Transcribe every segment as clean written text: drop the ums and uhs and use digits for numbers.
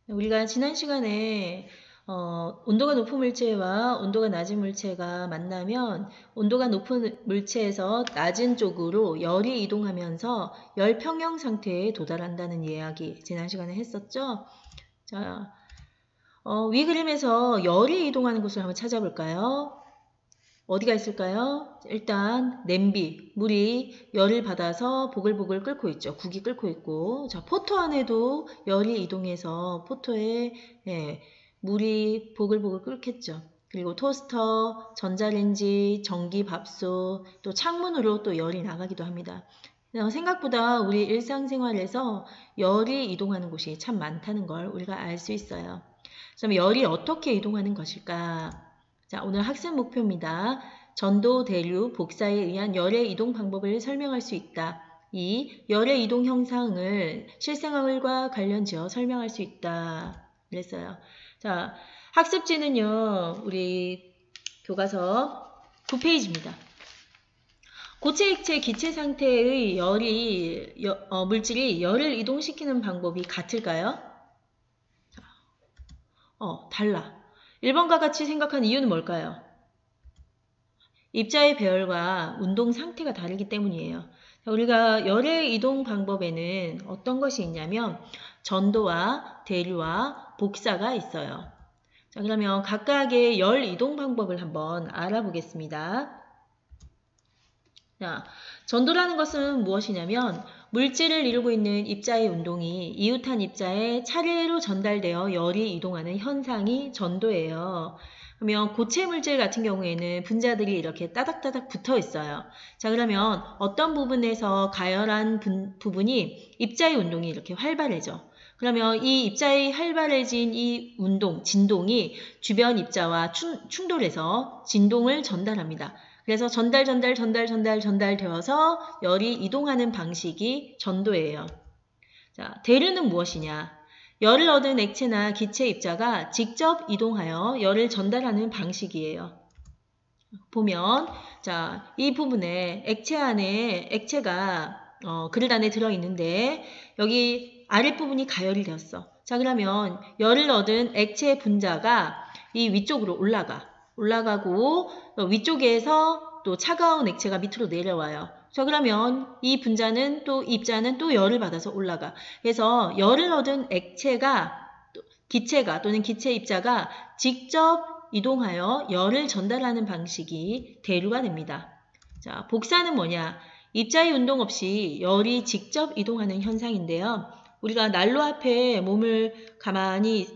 우리가 지난 시간에 온도가 높은 물체와 온도가 낮은 물체가 만나면 온도가 높은 물체에서 낮은 쪽으로 열이 이동하면서 열 평형 상태에 도달한다는 이야기 지난 시간에 했었죠. 자, 위 그림에서 열이 이동하는 곳을 한번 찾아볼까요? 어디가 있을까요? 일단 냄비, 물이 열을 받아서 보글보글 끓고 있죠. 국이 끓고 있고, 자, 포토 안에도 열이 이동해서 포토에 물이 보글보글 끓겠죠. 그리고 토스터, 전자레인지, 전기밥솥, 또 창문으로 또 열이 나가기도 합니다. 생각보다 우리 일상생활에서 열이 이동하는 곳이 참 많다는 걸 우리가 알 수 있어요. 그럼 열이 어떻게 이동하는 것일까? 자, 오늘 학습 목표입니다. 전도, 대류, 복사에 의한 열의 이동 방법을 설명할 수 있다. 이 열의 이동 형상을 실생활과 관련지어 설명할 수 있다. 그랬어요. 자, 학습지는요, 우리 교과서 9페이지입니다. 고체, 액체, 기체 상태의 물질이 열을 이동시키는 방법이 같을까요? 달라. 1번과 같이 생각한 이유는 뭘까요? 입자의 배열과 운동 상태가 다르기 때문이에요. 우리가 열의 이동 방법에는 어떤 것이 있냐면 전도와 대류와 복사가 있어요. 자, 그러면 각각의 열 이동 방법을 한번 알아보겠습니다. 자, 전도라는 것은 무엇이냐면 물질을 이루고 있는 입자의 운동이 이웃한 입자에 차례로 전달되어 열이 이동하는 현상이 전도예요. 그러면 고체 물질 같은 경우에는 분자들이 이렇게 따닥따닥 붙어 있어요. 자, 그러면 어떤 부분에서 가열한 부분이 입자의 운동이 이렇게 활발해져. 그러면 이 입자의 활발해진 이 운동, 진동이 주변 입자와 충돌해서 진동을 전달합니다. 그래서 전달되어서 열이 이동하는 방식이 전도예요. 자, 대류는 무엇이냐? 열을 얻은 액체나 기체 입자가 직접 이동하여 열을 전달하는 방식이에요. 보면, 자, 이 부분에 액체가 그릇 안에 들어있는데 여기 아랫부분이 가열이 되었어. 자, 그러면 열을 얻은 액체 분자가 이 위쪽으로 올라가고 위쪽에서 또 차가운 액체가 밑으로 내려와요. 자, 그러면 이 분자는 또 입자는 또 열을 받아서 올라가. 그래서 열을 얻은 기체가 또는 기체 입자가 직접 이동하여 열을 전달하는 방식이 대류가 됩니다. 자, 복사는 뭐냐? 입자의 운동 없이 열이 직접 이동하는 현상인데요. 우리가 난로 앞에 몸을 가만히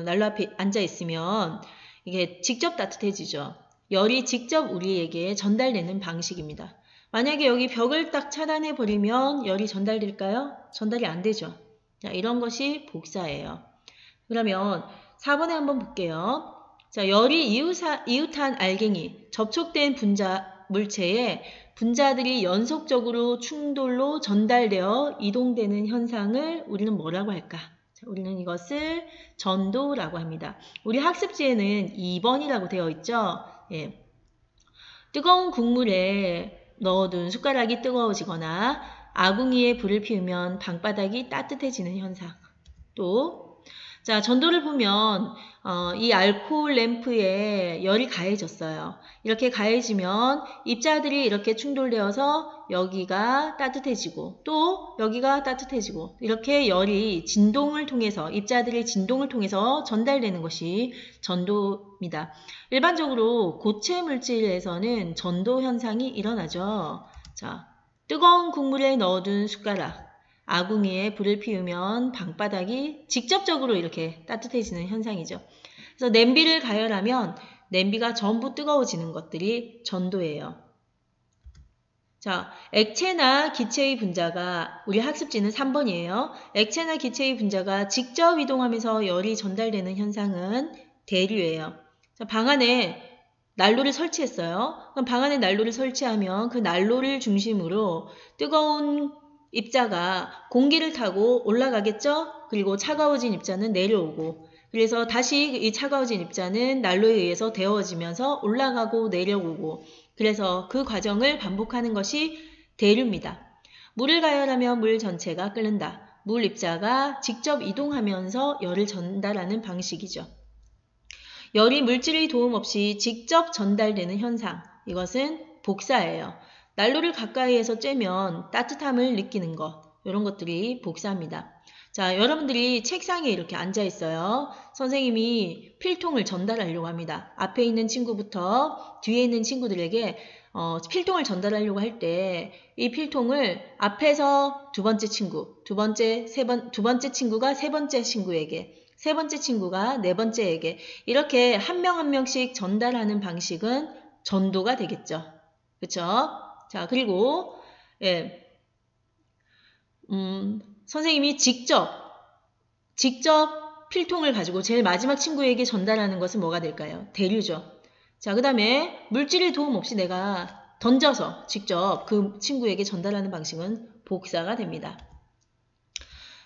난로 앞에 앉아 있으면 이게 직접 따뜻해지죠. 열이 직접 우리에게 전달되는 방식입니다. 만약에 여기 벽을 딱 차단해 버리면 열이 전달될까요? 전달이 안 되죠. 자, 이런 것이 복사예요. 그러면 4번에 한번 볼게요. 자, 열이 이웃한 알갱이, 접촉된 물체에 분자들이 연속적으로 충돌로 전달되어 이동되는 현상을 우리는 뭐라고 할까? 자, 우리는 이것을 전도라고 합니다. 우리 학습지에는 2번이라고 되어 있죠. 예. 뜨거운 국물에 넣어둔 숟가락이 뜨거워지거나 아궁이에 불을 피우면 방바닥이 따뜻해지는 현상. 또, 자, 전도를 보면 이 알코올 램프에 열이 가해졌어요. 이렇게 가해지면 입자들이 이렇게 충돌되어서 여기가 따뜻해지고 또 여기가 따뜻해지고 이렇게 열이 입자들의 진동을 통해서 전달되는 것이 전도입니다. 일반적으로 고체 물질에서는 전도 현상이 일어나죠. 자, 뜨거운 국물에 넣어둔 숟가락, 아궁이에 불을 피우면 방바닥이 직접적으로 이렇게 따뜻해지는 현상이죠. 그래서 냄비를 가열하면 냄비가 전부 뜨거워지는 것들이 전도예요. 자, 액체나 기체의 분자가 우리 학습지는 3번이에요. 액체나 기체의 분자가 직접 이동하면서 열이 전달되는 현상은 대류예요. 자, 방 안에 난로를 설치했어요. 그럼 방 안에 난로를 설치하면 그 난로를 중심으로 뜨거운 입자가 공기를 타고 올라가겠죠? 그리고 차가워진 입자는 내려오고 그래서 다시 이 차가워진 입자는 난로에 의해서 데워지면서 올라가고 내려오고 그래서 그 과정을 반복하는 것이 대류입니다. 물을 가열하면 물 전체가 끓는다. 물 입자가 직접 이동하면서 열을 전달하는 방식이죠. 열이 물질의 도움 없이 직접 전달되는 현상, 이것은 복사예요. 난로를 가까이에서 쬐면 따뜻함을 느끼는 것, 이런 것들이 복사입니다. 자, 여러분들이 책상에 이렇게 앉아 있어요. 선생님이 필통을 전달하려고 합니다. 앞에 있는 친구부터 뒤에 있는 친구들에게 필통을 전달하려고 할 때 이 필통을 앞에서 두 번째 친구, 두 번째 친구가 세 번째 친구에게, 세 번째 친구가 네 번째에게 이렇게 한 명 한 명씩 전달하는 방식은 전도가 되겠죠. 그쵸? 자, 그리고 선생님이 직접 필통을 가지고 제일 마지막 친구에게 전달하는 것은 뭐가 될까요? 대류죠. 자, 그 다음에 물질의 도움 없이 내가 던져서 직접 그 친구에게 전달하는 방식은 복사가 됩니다.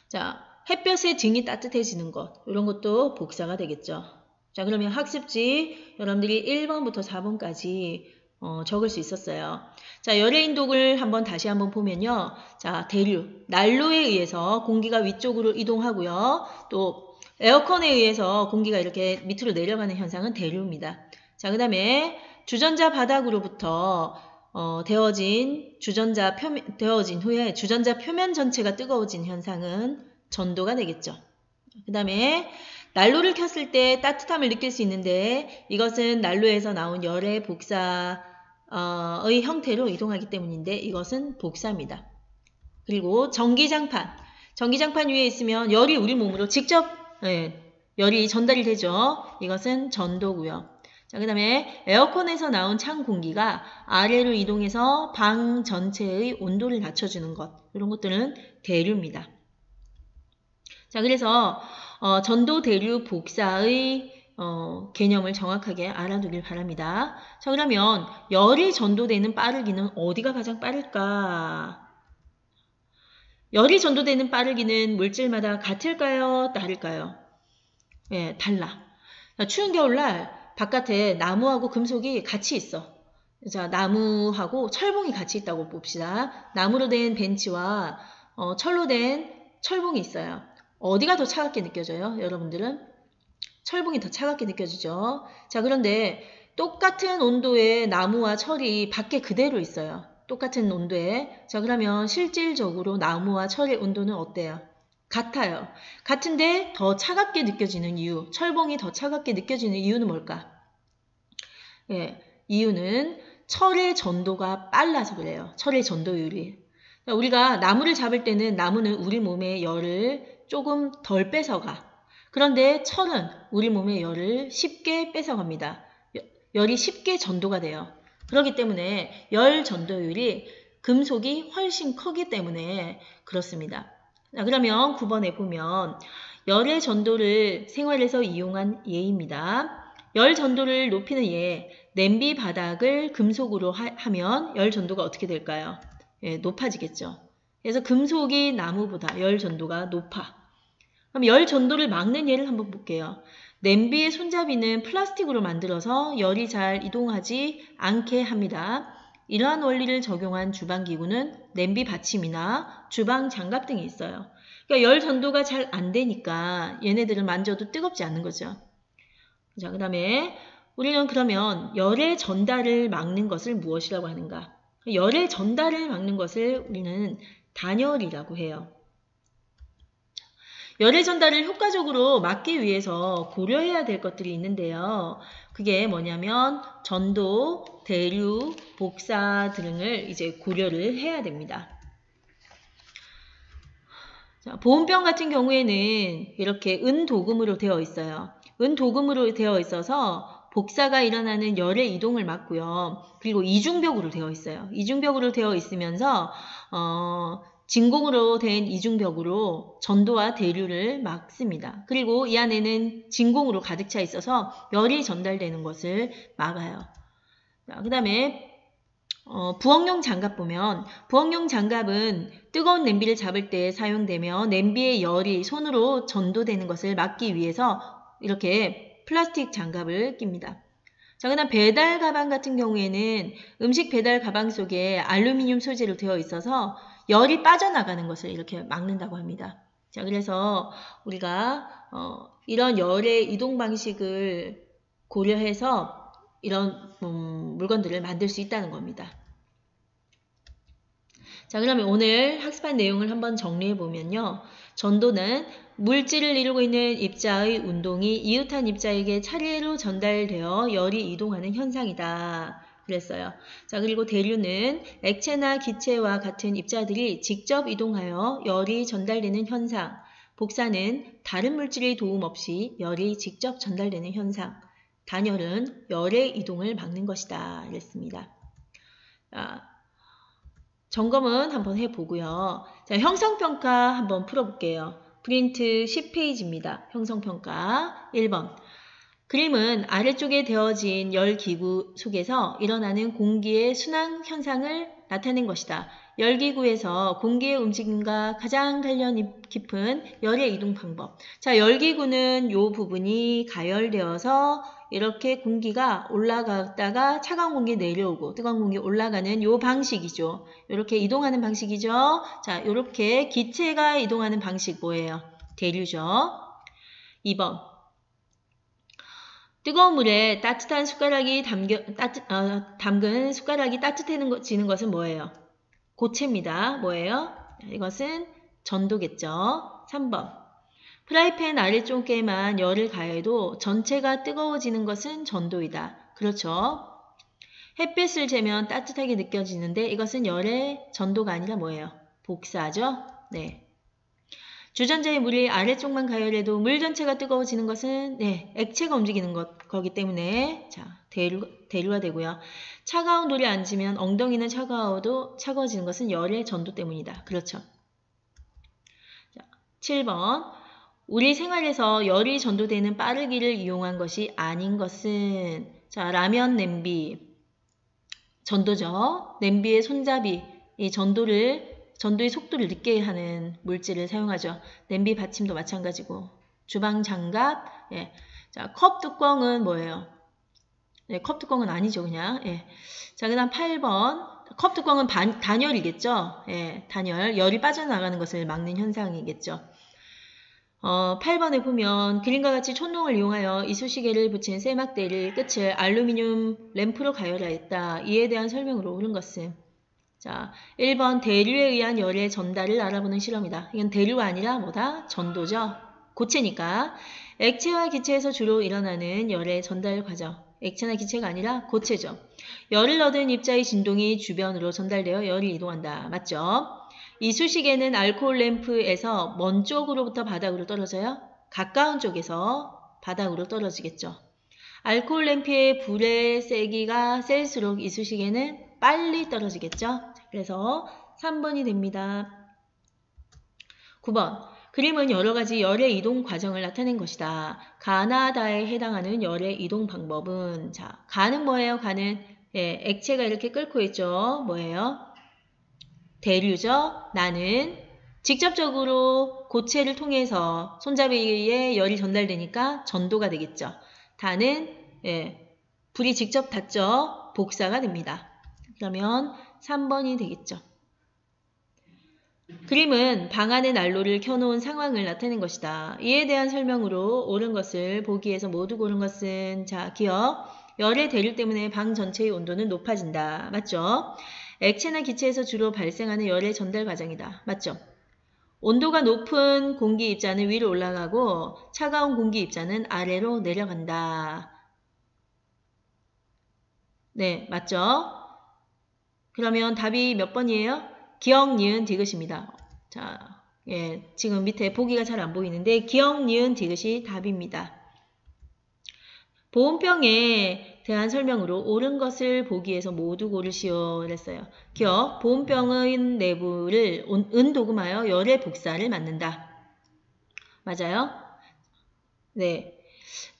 자, 햇볕에 등이 따뜻해지는 것, 이런 것도 복사가 되겠죠. 자, 그러면 학습지 여러분들이 1번부터 4번까지 적을 수 있었어요. 자, 열의 인독을 다시 한번 보면요. 자, 대류, 난로에 의해서 공기가 위쪽으로 이동하고요. 또 에어컨에 의해서 공기가 이렇게 밑으로 내려가는 현상은 대류입니다. 자, 그 다음에 주전자 바닥으로부터 데워진 후에 주전자 표면 전체가 뜨거워진 현상은 전도가 되겠죠. 그 다음에 난로를 켰을 때 따뜻함을 느낄 수 있는데 이것은 난로에서 나온 열의 복사의 형태로 이동하기 때문인데 이것은 복사입니다. 그리고 전기장판 위에 있으면 열이 우리 몸으로 직접 열이 전달이 되죠. 이것은 전도고요. 자, 그 다음에 에어컨에서 나온 찬 공기가 아래로 이동해서 방 전체의 온도를 낮춰주는 것, 이런 것들은 대류입니다. 자, 그래서 전도, 대류, 복사의 개념을 정확하게 알아두길 바랍니다. 자, 그러면 열이 전도되는 빠르기는 어디가 가장 빠를까? 열이 전도되는 빠르기는 물질마다 같을까요? 다를까요? 예, 달라. 자, 추운 겨울날 바깥에 나무하고 금속이 같이 있어. 자, 나무하고 철봉이 같이 있다고 봅시다. 나무로 된 벤치와 철로 된 철봉이 있어요. 어디가 더 차갑게 느껴져요? 여러분들은? 철봉이 더 차갑게 느껴지죠. 자, 그런데 똑같은 온도의 나무와 철이 밖에 그대로 있어요. 똑같은 온도에. 자, 그러면 실질적으로 나무와 철의 온도는 어때요? 같아요. 같은데 더 차갑게 느껴지는 이유, 철봉이 더 차갑게 느껴지는 이유는 뭘까? 예, 이유는 철의 전도가 빨라서 그래요. 철의 전도율이. 우리가 나무를 잡을 때는 나무는 우리 몸의 열을 조금 덜 뺏어가. 그런데 철은 우리 몸의 열을 쉽게 뺏어갑니다. 열이 쉽게 전도가 돼요. 그렇기 때문에 열 전도율이 금속이 훨씬 크기 때문에 그렇습니다. 자, 그러면 9번에 보면 열의 전도를 생활에서 이용한 예입니다. 열 전도를 높이는 예, 냄비 바닥을 금속으로 하면 열 전도가 어떻게 될까요? 예, 높아지겠죠. 그래서 금속이 나무보다 열 전도가 높아. 그럼 열 전도를 막는 예를 한번 볼게요. 냄비의 손잡이는 플라스틱으로 만들어서 열이 잘 이동하지 않게 합니다. 이러한 원리를 적용한 주방기구는 냄비 받침이나 주방 장갑 등이 있어요. 그러니까 열 전도가 잘 안 되니까 얘네들을 만져도 뜨겁지 않는 거죠. 자, 그 다음에 우리는 그러면 열의 전달을 막는 것을 무엇이라고 하는가? 열의 전달을 막는 것을 우리는 단열이라고 해요. 열의 전달을 효과적으로 막기 위해서 고려해야 될 것들이 있는데요. 그게 뭐냐면 전도, 대류, 복사 등을 이제 고려를 해야 됩니다. 자, 보온병 같은 경우에는 이렇게 은도금으로 되어 있어요. 은도금으로 되어 있어서 복사가 일어나는 열의 이동을 막고요. 그리고 이중벽으로 되어 있어요. 이중벽으로 되어 있으면서 진공으로 된 이중벽으로 전도와 대류를 막습니다. 그리고 이 안에는 진공으로 가득 차 있어서 열이 전달되는 것을 막아요. 그 다음에 부엌용 장갑 보면 부엌용 장갑은 뜨거운 냄비를 잡을 때 사용되며 냄비의 열이 손으로 전도되는 것을 막기 위해서 이렇게 플라스틱 장갑을 낍니다. 자, 그다음 배달 가방 같은 경우에는 음식 배달 가방 속에 알루미늄 소재로 되어 있어서 열이 빠져나가는 것을 이렇게 막는다고 합니다. 자, 그래서 우리가 이런 열의 이동 방식을 고려해서 이런 물건들을 만들 수 있다는 겁니다. 자, 그러면 오늘 학습한 내용을 한번 정리해 보면요. 전도는 물질을 이루고 있는 입자의 운동이 이웃한 입자에게 차례로 전달되어 열이 이동하는 현상이다. 그랬어요. 자, 그리고 대류는 액체나 기체와 같은 입자들이 직접 이동하여 열이 전달되는 현상. 복사는 다른 물질의 도움 없이 열이 직접 전달되는 현상. 단열은 열의 이동을 막는 것이다. 이랬습니다. 자, 점검은 한번 해보고요. 자, 형성평가 한번 풀어볼게요. 프린트 10페이지입니다. 형성평가 1번. 그림은 아래쪽에 되어진 열기구 속에서 일어나는 공기의 순환 현상을 나타낸 것이다. 열기구에서 공기의 움직임과 가장 관련 깊은 열의 이동 방법. 자, 열기구는 이 부분이 가열되어서 이렇게 공기가 올라갔다가 차가운 공기 내려오고 뜨거운 공기 올라가는 이 방식이죠. 이렇게 이동하는 방식이죠. 자, 이렇게 기체가 이동하는 방식 뭐예요? 대류죠. 2번. 뜨거운 물에 따뜻한 숟가락이 담근 숟가락이 따뜻해지는 것은 뭐예요? 고체입니다. 뭐예요? 이것은 전도겠죠. 3번. 프라이팬 아래쪽에만 열을 가해도 전체가 뜨거워지는 것은 전도이다. 그렇죠. 햇빛을 쬐면 따뜻하게 느껴지는데 이것은 열의 전도가 아니라 뭐예요? 복사죠. 네. 주전자의 물이 아래쪽만 가열해도 물 전체가 뜨거워지는 것은 액체가 움직이는 거기 때문에 자, 대류가 되고요. 차가운 돌에 앉으면 엉덩이는 차가워지는 것은 열의 전도 때문이다. 그렇죠. 자, 7번. 우리 생활에서 열이 전도되는 빠르기를 이용한 것이 아닌 것은 자, 라면 냄비 전도죠. 냄비의 손잡이 이 전도의 속도를 늦게 하는 물질을 사용하죠. 냄비 받침도 마찬가지고 주방 장갑 예. 자, 컵 뚜껑은 뭐예요? 네, 컵 뚜껑은 아니죠, 그냥. 예. 자, 그다음 8번. 컵 뚜껑은 단열이겠죠. 예, 단열. 열이 빠져나가는 것을 막는 현상이겠죠. 8번에 보면 그림과 같이 촌농을 이용하여 이쑤시개를 붙인 쇠막대를 끝을 알루미늄 램프로 가열하였다. 이에 대한 설명으로 옳은 것은 자, 1번 대류에 의한 열의 전달을 알아보는 실험이다. 이건 대류가 아니라 뭐다? 전도죠. 고체니까. 액체와 기체에서 주로 일어나는 열의 전달 과정. 액체나 기체가 아니라 고체죠. 열을 얻은 입자의 진동이 주변으로 전달되어 열이 이동한다. 맞죠? 이쑤시개는 알코올 램프에서 먼 쪽으로부터 바닥으로 떨어져요. 가까운 쪽에서 바닥으로 떨어지겠죠. 알코올 램프의 불의 세기가 셀수록 이쑤시개는 빨리 떨어지겠죠. 그래서 3번이 됩니다. 9번. 그림은 여러가지 열의 이동 과정을 나타낸 것이다. 가나다에 해당하는 열의 이동 방법은 자, 가는 뭐예요? 가는 액체가 이렇게 끓고 있죠. 뭐예요? 대류죠. 나는 직접적으로 고체를 통해서 손잡이에 열이 전달되니까 전도가 되겠죠. 다는 불이 직접 닿죠. 복사가 됩니다. 그러면 3번이 되겠죠. 그림은 방 안에 난로를 켜놓은 상황을 나타낸 것이다. 이에 대한 설명으로 옳은 것을 보기에서 모두 고른 것은 자, 기억. 열의 대류 때문에 방 전체의 온도는 높아진다. 맞죠? 액체나 기체에서 주로 발생하는 열의 전달 과정이다. 맞죠? 온도가 높은 공기 입자는 위로 올라가고 차가운 공기 입자는 아래로 내려간다. 네, 맞죠? 그러면 답이 몇 번이에요? 기억, 니은, 디귿입니다. 자, 지금 밑에 보기가 잘 안 보이는데 기억, 니은, 디귿이 답입니다. 보온병에 대한 설명으로 옳은 것을 보기에서 모두 고르시오. 그랬어요. 기억, 보온병의 내부를 은도금하여 열의 복사를 막는다. 맞아요? 네.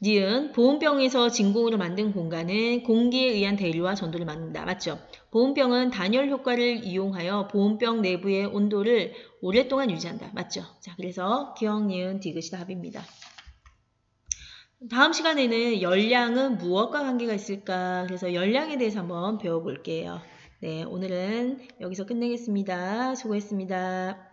니은, 보온병에서 진공으로 만든 공간은 공기에 의한 대류와 전도를 막는다. 맞죠? 보온병은 단열 효과를 이용하여 보온병 내부의 온도를 오랫동안 유지한다. 맞죠? 자, 그래서 기억, 니은, 디귿이 답입니다. 다음 시간에는 열량은 무엇과 관계가 있을까? 그래서 열량에 대해서 한번 배워볼게요. 네, 오늘은 여기서 끝내겠습니다. 수고했습니다.